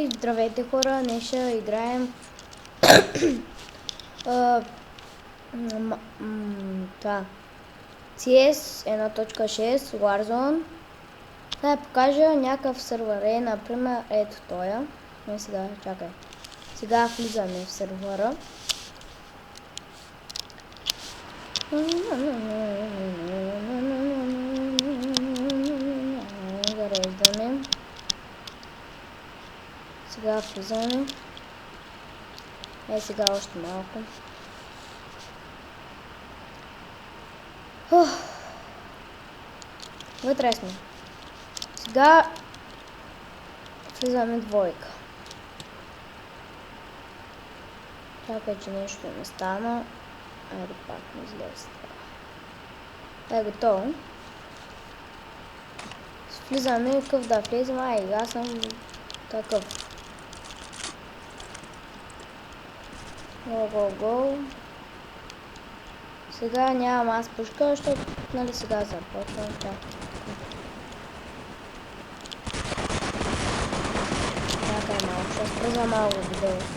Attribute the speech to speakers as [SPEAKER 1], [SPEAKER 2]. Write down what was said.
[SPEAKER 1] Здравейте хора, днес ще играем това CS 1.6 Warzone. Да покажа някакъв сервер, например ето тоя. Не сега, чакай. Сега влизаме в сервера. Зареждаме. Сега влизаме. Сега още малко. Вътре сме. Сега влизаме двойка. Чакай, че нещо не стана. Айде пак не излезе. Е, готово. Влизаме какъв да влезем. Аз съм такъв. Го. Сега нямам аз пушка, защото нали сега започвам. Чакай малко, ще спръзна малко видео.